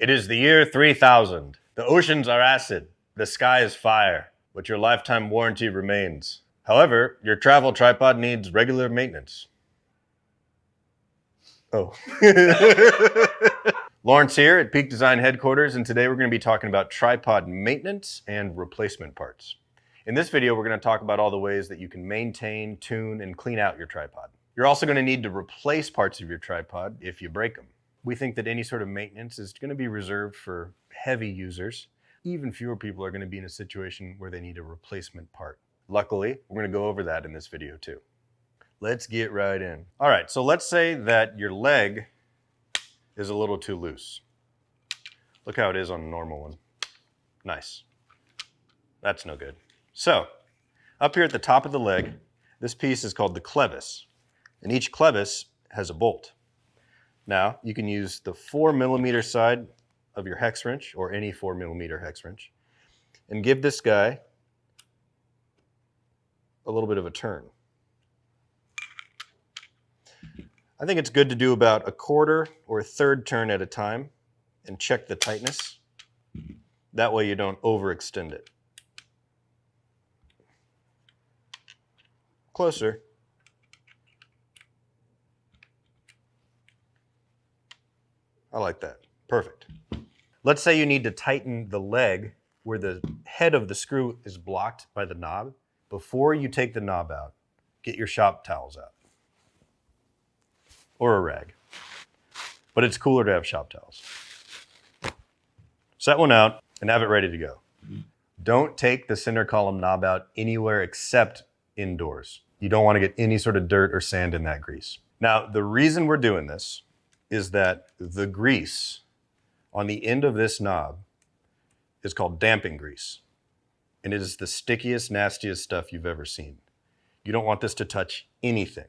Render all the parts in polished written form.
It is the year 3000. The oceans are acid. The sky is fire. But your lifetime warranty remains. However, your travel tripod needs regular maintenance. Oh. Lawrence here at Peak Design Headquarters, and today we're going to be talking about tripod maintenance and replacement parts. In this video, we're going to talk about all the ways that you can maintain, tune, and clean out your tripod. You're also going to need to replace parts of your tripod if you break them. We think that any sort of maintenance is going to be reserved for heavy users. Even fewer people are going to be in a situation where they need a replacement part. Luckily, we're going to go over that in this video too. Let's get right in. All right, so let's say that your leg is a little too loose. Look how it is on a normal one. Nice. That's no good. So, up here at the top of the leg, this piece is called the clevis, and each clevis has a bolt. Now, you can use the 4mm side of your hex wrench, or any 4mm hex wrench, and give this guy a little bit of a turn. I think it's good to do about a quarter or a third turn at a time and check the tightness. That way you don't overextend it. Closer. I like that. Perfect. Let's say you need to tighten the leg where the head of the screw is blocked by the knob. Before you take the knob out, get your shop towels out. Or a rag. But it's cooler to have shop towels. Set one out and have it ready to go. Don't take the center column knob out anywhere except indoors. You don't want to get any sort of dirt or sand in that grease. Now, the reason we're doing this is that the grease on the end of this knob is called damping grease. And it is the stickiest, nastiest stuff you've ever seen. You don't want this to touch anything.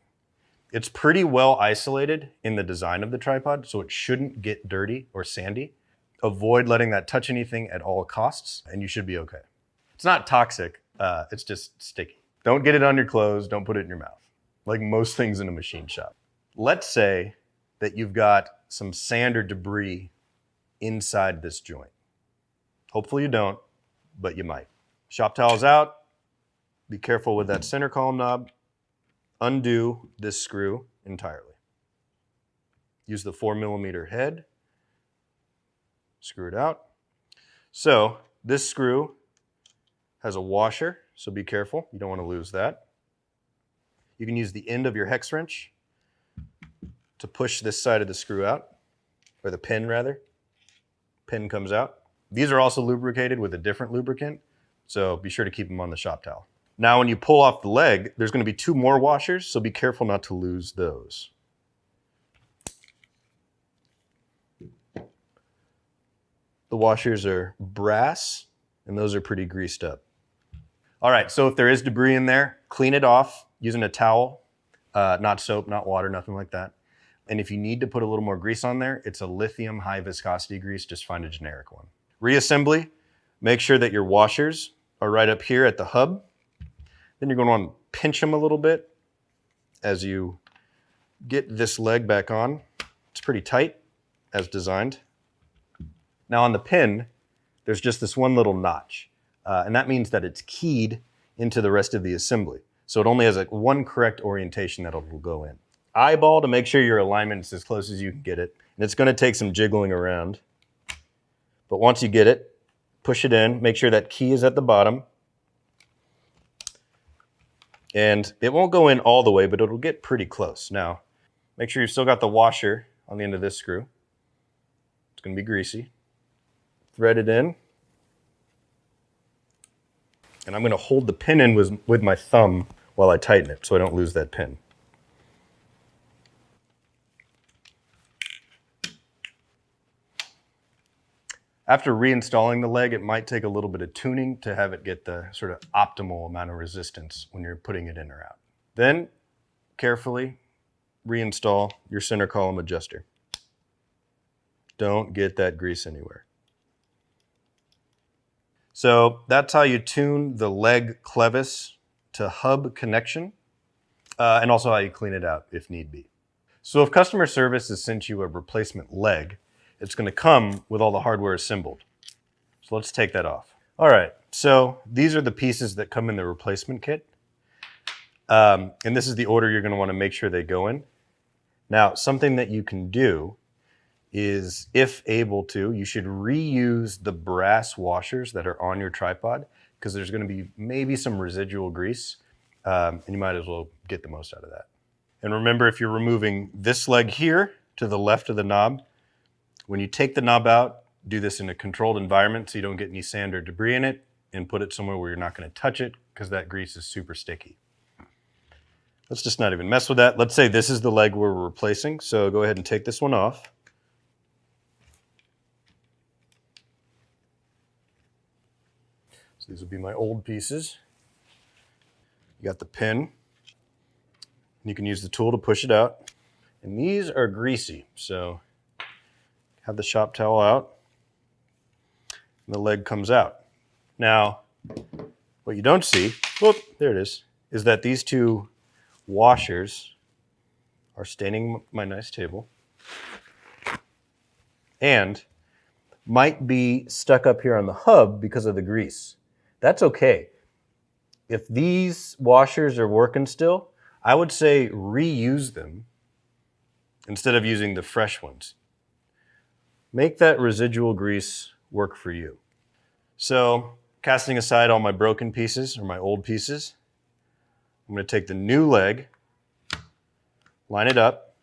It's pretty well isolated in the design of the tripod, so it shouldn't get dirty or sandy. Avoid letting that touch anything at all costs, and you should be okay. It's not toxic, it's just sticky. Don't get it on your clothes, don't put it in your mouth, like most things in a machine shop. Let's say that you've got some sand or debris inside this joint. Hopefully you don't, but you might. Shop towels out, be careful with that center column knob. Undo this screw entirely. Use the 4mm head, screw it out. So this screw has a washer, so be careful, you don't want to lose that. You can use the end of your hex wrench to push this side of the screw out, or the pin rather. Pin comes out. These are also lubricated with a different lubricant, so be sure to keep them on the shop towel. Now when you pull off the leg, there's going to be two more washers, so be careful not to lose those. The washers are brass, and those are pretty greased up. All right, so if there is debris in there, clean it off using a towel, not soap, not water, nothing like that. And if you need to put a little more grease on there, it's a lithium high viscosity grease, just find a generic one. Reassembly, make sure that your washers are right up here at the hub. Then you're going to want to pinch them a little bit as you get this leg back on. It's pretty tight as designed. Now on the pin, there's just this one little notch. And that means that it's keyed into the rest of the assembly. So it only has like one correct orientation that it will go in. Eyeball to make sure your alignment is as close as you can get it. And it's going to take some jiggling around. But once you get it, push it in, make sure that key is at the bottom. And it won't go in all the way, but it'll get pretty close. Now, make sure you've still got the washer on the end of this screw. It's going to be greasy. Thread it in. And I'm going to hold the pin in with my thumb while I tighten it so I don't lose that pin. After reinstalling the leg, it might take a little bit of tuning to have it get the sort of optimal amount of resistance when you're putting it in or out. Then, carefully reinstall your center column adjuster. Don't get that grease anywhere. So that's how you tune the leg clevis to hub connection, and also how you clean it out if need be. So if customer service has sent you a replacement leg, it's going to come with all the hardware assembled. So let's take that off. All right, so these are the pieces that come in the replacement kit. And this is the order you're going to want to make sure they go in. Now, something that you can do is, if able to, you should reuse the brass washers that are on your tripod, because there's going to be maybe some residual grease, and you might as well get the most out of that. And remember, if you're removing this leg here to the left of the knob, when you take the knob out, do this in a controlled environment so you don't get any sand or debris in it, and put it somewhere where you're not going to touch it, because that grease is super sticky. Let's just not even mess with that. Let's say this is the leg we're replacing, so go ahead and take this one off. So these will be my old pieces. You got the pin. You can use the tool to push it out. And these are greasy, so have the shop towel out. And the leg comes out. Now, what you don't see, whoop, there it is that these two washers are staining my nice table and might be stuck up here on the hub because of the grease. That's okay. If these washers are working still, I would say reuse them instead of using the fresh ones. Make that residual grease work for you. So, casting aside all my broken pieces or my old pieces, I'm going to take the new leg, line it up.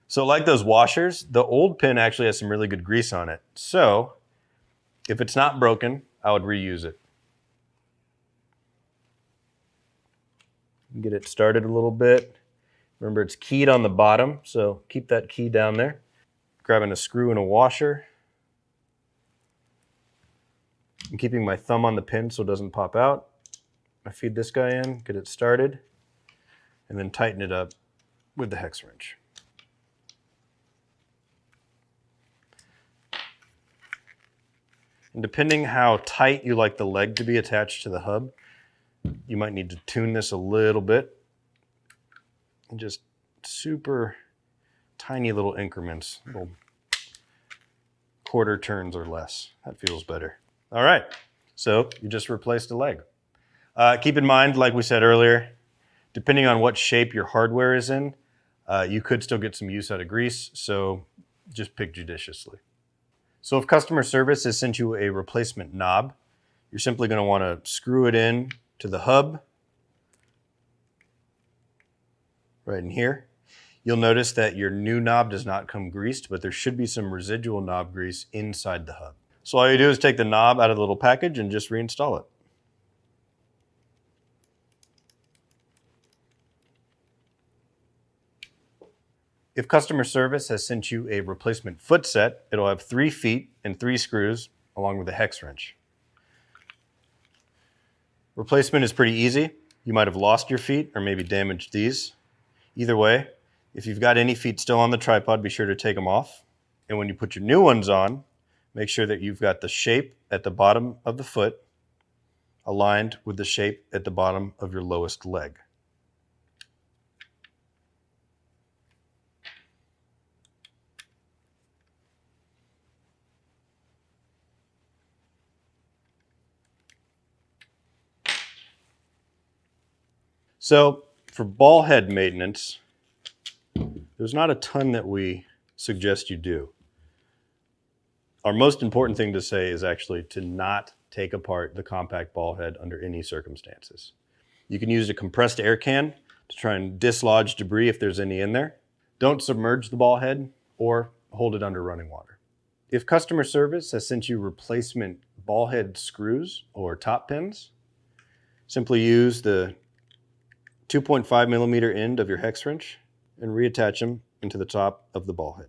So like those washers, the old pin actually has some really good grease on it. So if it's not broken, I would reuse it. Get it started a little bit. Remember, it's keyed on the bottom, so keep that key down there. Grabbing a screw and a washer. I'm keeping my thumb on the pin so it doesn't pop out. I feed this guy in, get it started, and then tighten it up with the hex wrench. And depending how tight you like the leg to be attached to the hub, you might need to tune this a little bit. And just super tiny little increments, little quarter turns or less. That feels better. All right, so you just replaced a leg. Keep in mind, like we said earlier, depending on what shape your hardware is in, you could still get some use out of grease, so just pick judiciously. So if customer service has sent you a replacement knob, you're simply going to want to screw it in to the hub, right in here. You'll notice that your new knob does not come greased, but there should be some residual knob grease inside the hub. So all you do is take the knob out of the little package and just reinstall it. If customer service has sent you a replacement foot set, it'll have 3 feet and 3 screws along with a hex wrench. Replacement is pretty easy. You might have lost your feet or maybe damaged these. Either way, if you've got any feet still on the tripod, be sure to take them off. And when you put your new ones on, make sure that you've got the shape at the bottom of the foot aligned with the shape at the bottom of your lowest leg. So for ball head maintenance, there's not a ton that we suggest you do. Our most important thing to say is actually to not take apart the compact ball head under any circumstances. You can use a compressed air can to try and dislodge debris if there's any in there. Don't submerge the ball head or hold it under running water. If customer service has sent you replacement ball head screws or top pins, simply use the 2.5 millimeter end of your hex wrench and reattach them into the top of the ball head.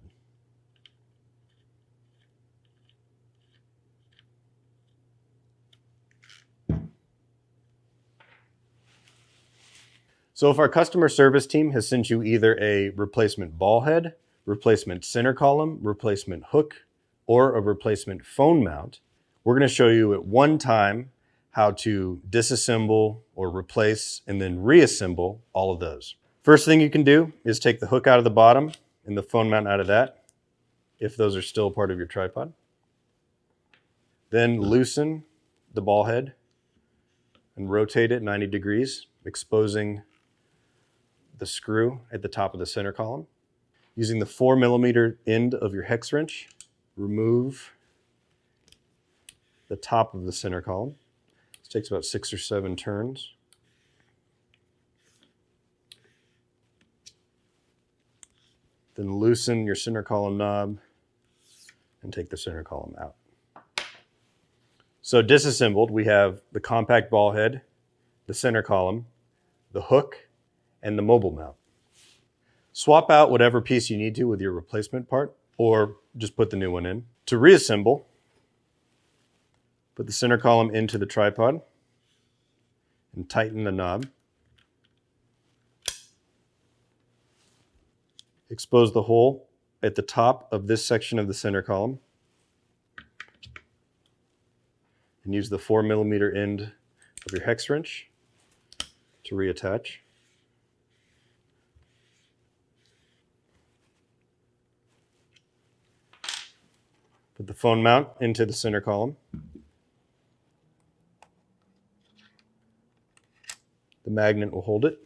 So if our customer service team has sent you either a replacement ball head, replacement center column, replacement hook, or a replacement phone mount, we're going to show you at one time how to disassemble or replace and then reassemble all of those. First thing you can do is take the hook out of the bottom and the phone mount out of that, if those are still part of your tripod. Then loosen the ball head and rotate it 90 degrees, exposing the screw at the top of the center column. Using the 4mm end of your hex wrench, remove the top of the center column. This takes about 6 or 7 turns. Then loosen your center column knob and take the center column out. So disassembled, we have the compact ball head, the center column, the hook, and the mobile mount. Swap out whatever piece you need to with your replacement part, or just put the new one in. To reassemble, put the center column into the tripod and tighten the knob. Expose the hole at the top of this section of the center column and use the 4mm end of your hex wrench to reattach. Put the phone mount into the center column. The magnet will hold it.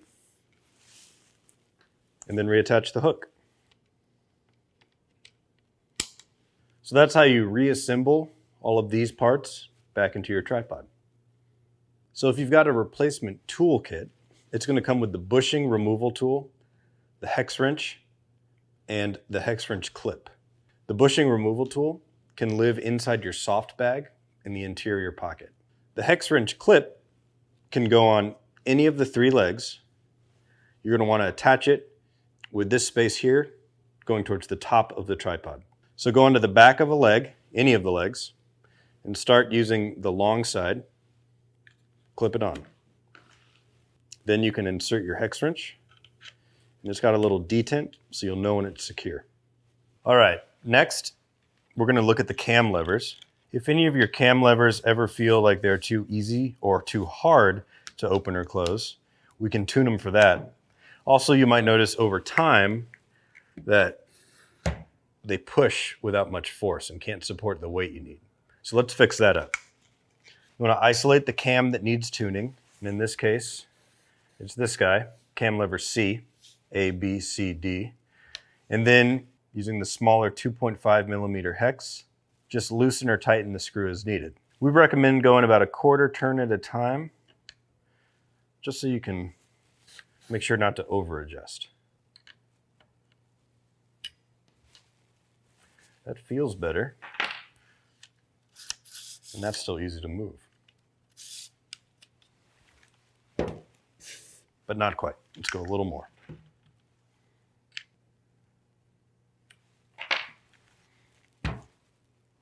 And then reattach the hook. So that's how you reassemble all of these parts back into your tripod. So if you've got a replacement tool kit, it's going to come with the bushing removal tool, the hex wrench, and the hex wrench clip. The bushing removal tool can live inside your soft bag in the interior pocket. The hex wrench clip can go on any of the 3 legs. You're going to want to attach it with this space here going towards the top of the tripod. So go onto the back of a leg, any of the legs, and start using the long side. Clip it on. Then you can insert your hex wrench, and it's got a little detent so you'll know when it's secure. All right, next we're going to look at the cam levers. If any of your cam levers ever feel like they're too easy or too hard to open or close, we can tune them for that. Also, you might notice over time that they push without much force and can't support the weight you need. So let's fix that up. You want to isolate the cam that needs tuning, and in this case, it's this guy, cam lever C, A, B, C, D. And then, using the smaller 2.5mm hex, just loosen or tighten the screw as needed. We recommend going about a quarter turn at a time, just so you can make sure not to over-adjust. That feels better. And that's still easy to move. But not quite. Let's go a little more.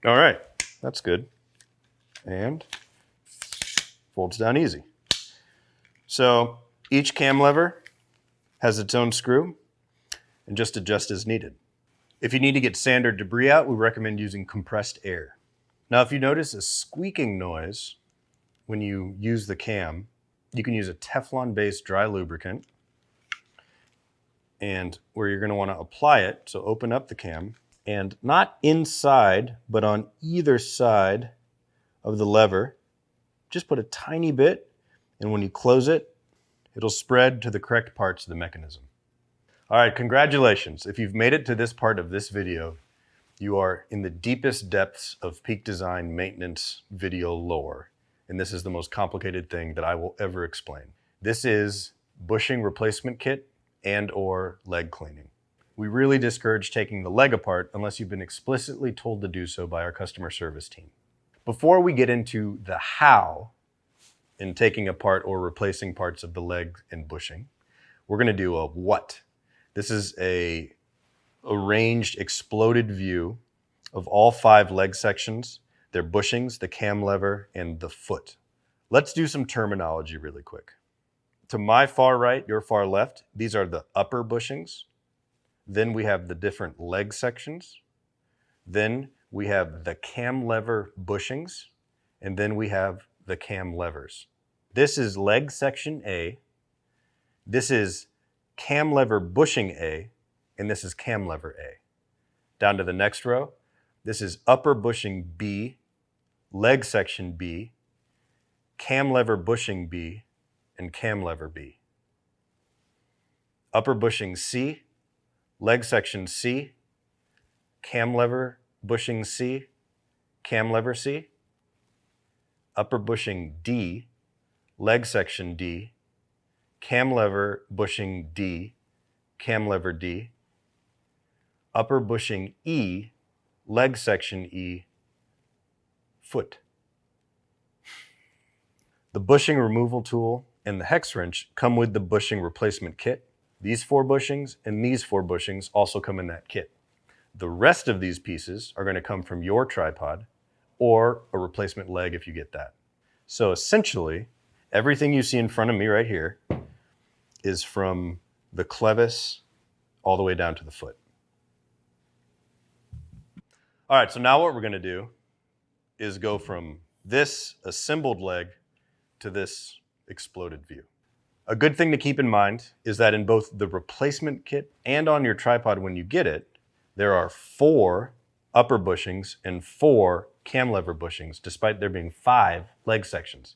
All right, that's good. And folds down easy. So each cam lever has its own screw, and just adjust as needed. If you need to get sand or debris out, we recommend using compressed air. Now, if you notice a squeaking noise when you use the cam, you can use a Teflon-based dry lubricant, and where you're going to want to apply it, so open up the cam, and not inside, but on either side of the lever, just put a tiny bit, and when you close it, it'll spread to the correct parts of the mechanism. All right, congratulations. If you've made it to this part of this video, you are in the deepest depths of Peak Design maintenance video lore, and this is the most complicated thing that I will ever explain. This is bushing replacement kit and/or leg cleaning. We really discourage taking the leg apart unless you've been explicitly told to do so by our customer service team. Before we get into the how in taking apart or replacing parts of the leg and bushing, we're going to do a what. This is a arranged, exploded view of all 5 leg sections, their bushings, the cam lever, and the foot. Let's do some terminology really quick. To my far right, your far left, these are the upper bushings. Then we have the different leg sections. Then we have the cam lever bushings. And then we have the cam levers. This is leg section A. This is cam lever bushing A. and this is cam lever A. Down to the next row, this is upper bushing B, leg section B, cam lever bushing B, and cam lever B. Upper bushing C, leg section C, cam lever bushing C, cam lever C. Upper bushing D, leg section D, cam lever bushing D, cam lever D. Upper bushing E, leg section E, foot. The bushing removal tool and the hex wrench come with the bushing replacement kit. These 4 bushings and these 4 bushings also come in that kit. The rest of these pieces are going to come from your tripod or a replacement leg if you get that. So essentially, everything you see in front of me right here is from the clevis all the way down to the foot. All right, so now what we're going to do is go from this assembled leg to this exploded view. A good thing to keep in mind is that in both the replacement kit and on your tripod when you get it, there are 4 upper bushings and 4 cam lever bushings, despite there being 5 leg sections.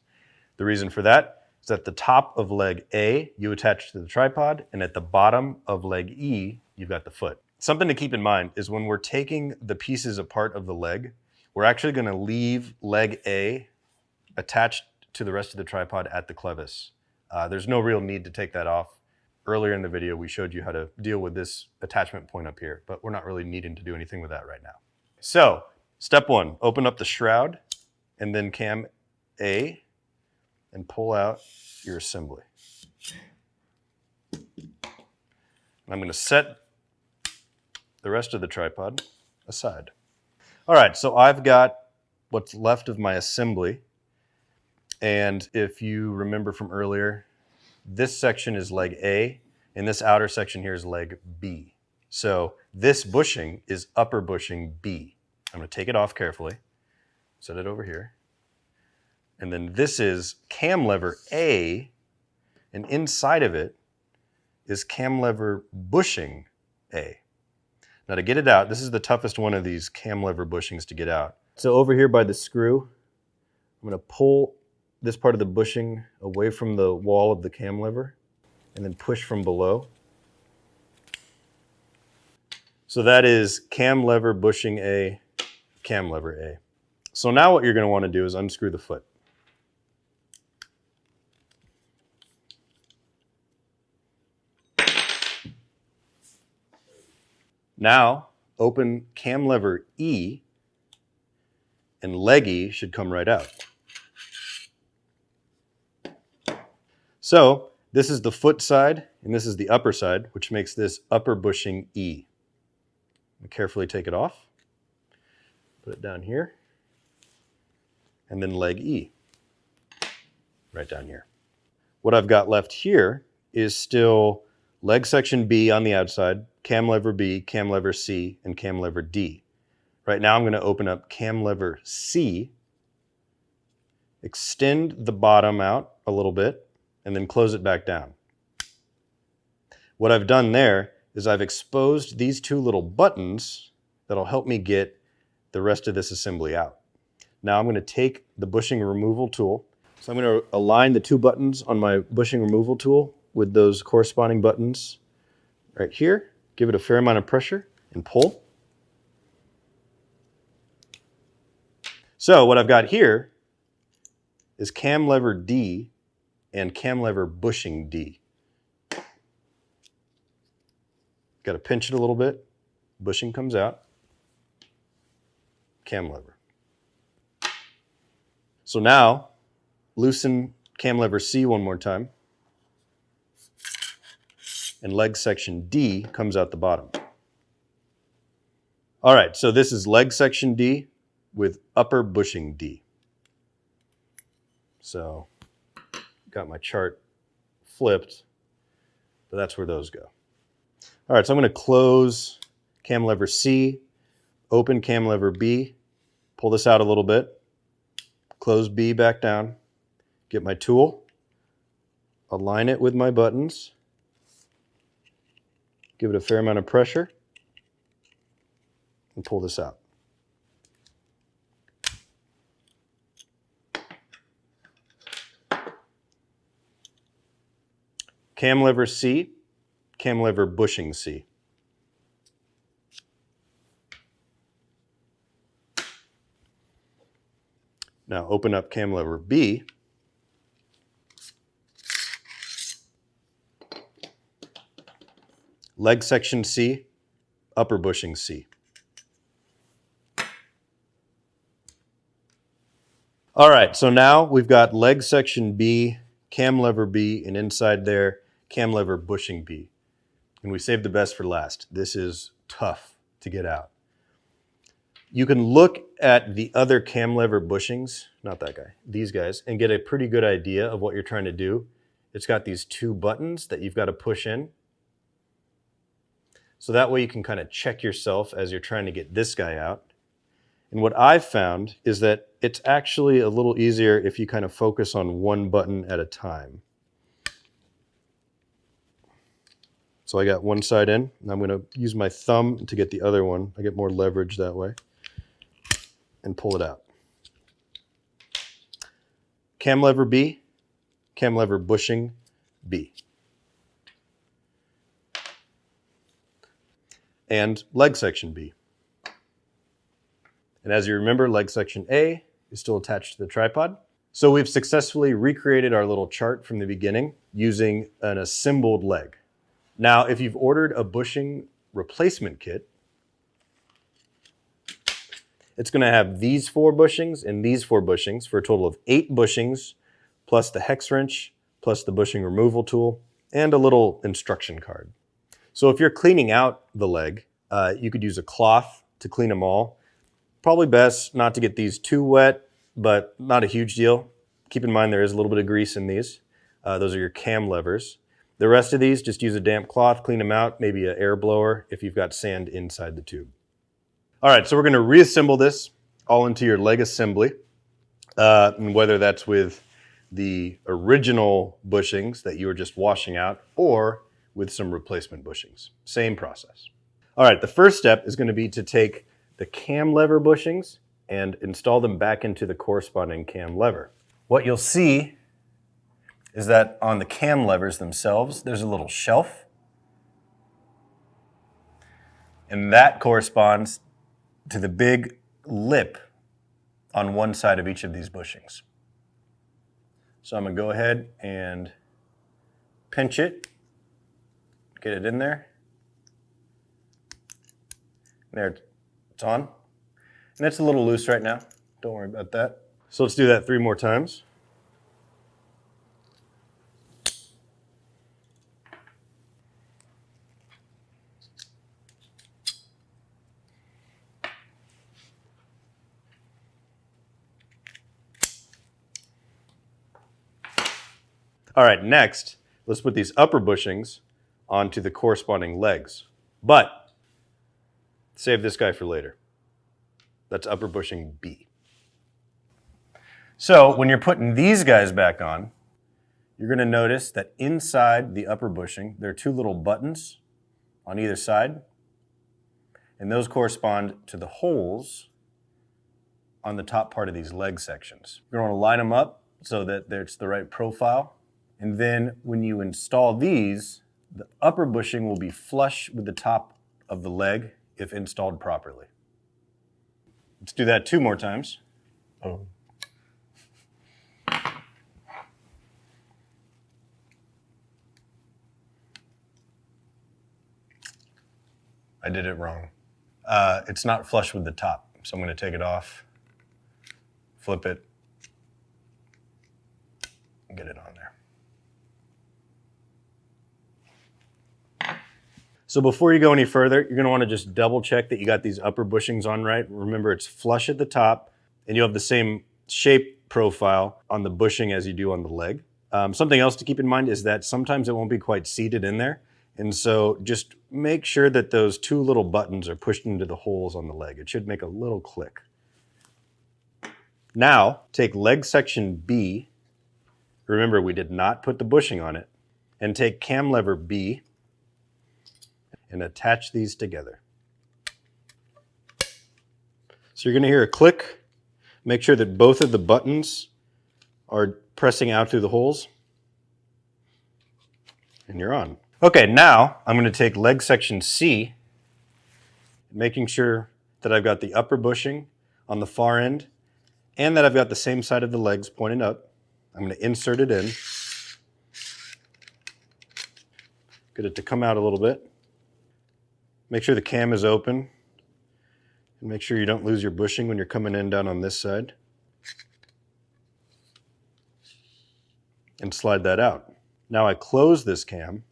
The reason for that is at the top of leg A, you attach to the tripod, and at the bottom of leg E, you've got the foot. Something to keep in mind is when we're taking the pieces apart of the leg, we're actually going to leave leg A attached to the rest of the tripod at the clevis. There's no real need to take that off. Earlier in the video, we showed you how to deal with this attachment point up here, but we're not really needing to do anything with that right now. So, step 1, open up the shroud and then cam A and pull out your assembly. I'm going to set the rest of the tripod aside. All right, so I've got what's left of my assembly. And if you remember from earlier, this section is leg A, and this outer section here is leg B. So this bushing is upper bushing B. I'm going to take it off carefully, set it over here. And then this is cam lever A, and inside of it is cam lever bushing A. Now to get it out, this is the toughest one of these cam lever bushings to get out. So over here by the screw, I'm going to pull this part of the bushing away from the wall of the cam lever and then push from below. So that is cam lever bushing A, cam lever A. So now what you're going to want to do is unscrew the foot. Now open cam lever E, and leg E should come right out. So this is the foot side, and this is the upper side, which makes this upper bushing E. Carefully take it off, put it down here, and then leg E, right down here. What I've got left here is still leg section B on the outside, cam lever B, cam lever C, and cam lever D. Right now I'm going to open up cam lever C, extend the bottom out a little bit, and then close it back down. What I've done there is I've exposed these 2 little buttons that'll help me get the rest of this assembly out. Now I'm going to take the bushing removal tool. So I'm going to align the 2 buttons on my bushing removal tool with those corresponding buttons right here. Give it a fair amount of pressure and pull. So what I've got here is cam lever D and cam lever bushing D. Got to pinch it a little bit. Bushing comes out. Cam lever. So now, loosen cam lever C one more time. And leg section D comes out the bottom. All right, so this is leg section D with upper bushing D. So, got my chart flipped, but that's where those go. All right, so I'm going to close cam lever C, open cam lever B, pull this out a little bit, close B back down, get my tool, align it with my buttons, Give it a fair amount of pressure and pull this out. Cam lever C, cam lever bushing C. Now open up cam lever B. Leg section C, upper bushing C. All right, so now we've got leg section B, cam lever B, and inside there, cam lever bushing B. And we saved the best for last. This is tough to get out. You can look at the other cam lever bushings, not that guy, these guys, and get a pretty good idea of what you're trying to do. It's got these two buttons that you've got to push in. So that way you can kind of check yourself as you're trying to get this guy out. And what I've found is that it's actually a little easier if you kind of focus on one button at a time. So I got one side in, and I'm going to use my thumb to get the other one. I get more leverage that way. And pull it out. Cam lever B, cam lever bushing B. And leg section B. And as you remember, leg section A is still attached to the tripod. So we've successfully recreated our little chart from the beginning using an assembled leg. Now, if you've ordered a bushing replacement kit, it's going to have these 4 bushings and these 4 bushings for a total of 8 bushings, plus the hex wrench, plus the bushing removal tool, and a little instruction card. So if you're cleaning out the leg, you could use a cloth to clean them all. Probably best not to get these too wet, but not a huge deal. Keep in mind there is a little bit of grease in these. Those are your cam levers. The rest of these, just use a damp cloth, clean them out, maybe an air blower if you've got sand inside the tube. All right, so we're going to reassemble this all into your leg assembly, and whether that's with the original bushings that you were just washing out or with some replacement bushings. Same process. All right, the first step is going to be to take the cam lever bushings and install them back into the corresponding cam lever. What you'll see is that on the cam levers themselves, there's a little shelf. And that corresponds to the big lip on one side of each of these bushings. So I'm going to go ahead and pinch it, get it in there. There, it's on. And it's a little loose right now. Don't worry about that. So let's do that 3 more times. All right, next, let's put these upper bushings onto the corresponding legs. But save this guy for later. That's upper bushing B. So when you're putting these guys back on, you're going to notice that inside the upper bushing, there are 2 little buttons on either side, and those correspond to the holes on the top part of these leg sections. You're going to want to line them up so that it's the right profile. And then when you install these, the upper bushing will be flush with the top of the leg if installed properly. Let's do that 2 more times. Oh. I did it wrong. It's not flush with the top, so I'm going to take it off, flip it, and get it on there. So before you go any further, you're going to want to just double check that you got these upper bushings on right. Remember, it's flush at the top, and you have the same shape profile on the bushing as you do on the leg. Something else to keep in mind is that sometimes it won't be quite seated in there. And so just make sure that those 2 little buttons are pushed into the holes on the leg. It should make a little click. Now, take leg section B. Remember, we did not put the bushing on it. And take cam lever B and attach these together. So you're going to hear a click. Make sure that both of the buttons are pressing out through the holes. And you're on. Okay, now I'm going to take leg section C, making sure that I've got the upper bushing on the far end and that I've got the same side of the legs pointing up. I'm going to insert it in. Get it to come out a little bit. Make sure the cam is open. And make sure you don't lose your bushing when you're coming in down on this side. And slide that out. Now I close this cam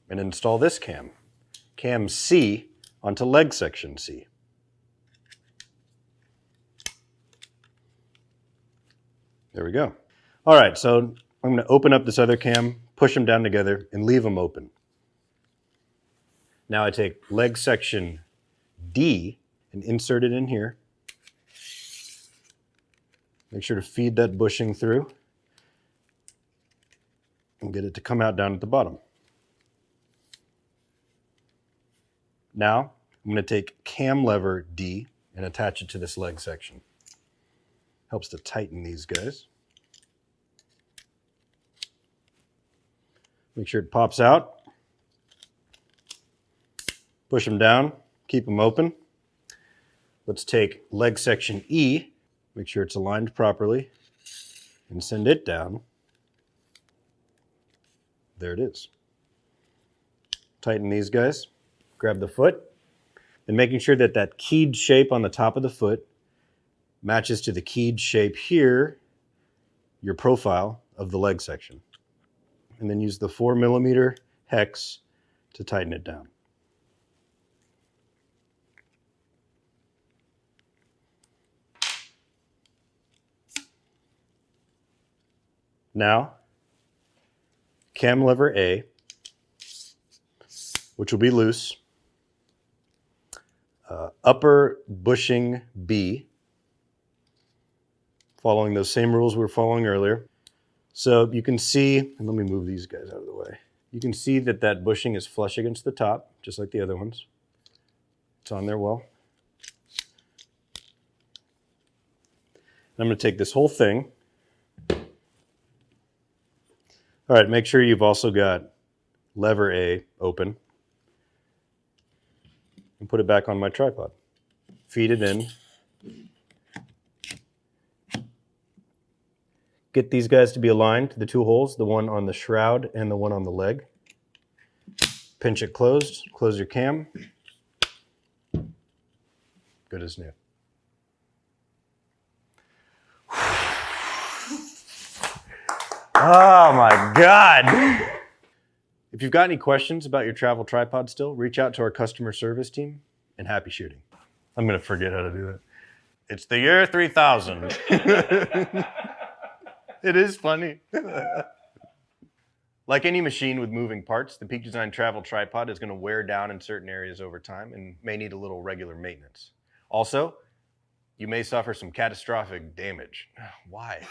and install this cam, cam C, onto leg section C. There we go. All right, so I'm going to open up this other cam, push them down together, and leave them open. Now I take leg section D and insert it in here. Make sure to feed that bushing through and get it to come out down at the bottom. Now, I'm going to take cam lever D and attach it to this leg section. Helps to tighten these guys. Make sure it pops out. Push them down, keep them open. Let's take leg section E, make sure it's aligned properly, and send it down. There it is. Tighten these guys. Grab the foot, and making sure that that keyed shape on the top of the foot matches to the keyed shape here, your profile of the leg section. And then use the 4mm hex to tighten it down. Now, cam lever A, which will be loose, upper bushing B, following those same rules we were following earlier. So you can see, and let me move these guys out of the way. You can see that that bushing is flush against the top, just like the other ones. It's on there well. I'm going to take this whole thing. All right, make sure you've also got lever A open. And put it back on my tripod. Feed it in. Get these guys to be aligned, the two holes, the one on the shroud and the one on the leg. Pinch it closed, close your cam. Good as new. Oh my God. If you've got any questions about your travel tripod still, reach out to our customer service team, and happy shooting. I'm going to forget how to do that. It's the year 3000. It is funny. Like any machine with moving parts, the Peak Design travel tripod is going to wear down in certain areas over time and may need a little regular maintenance. Also, you may suffer some catastrophic damage. Why?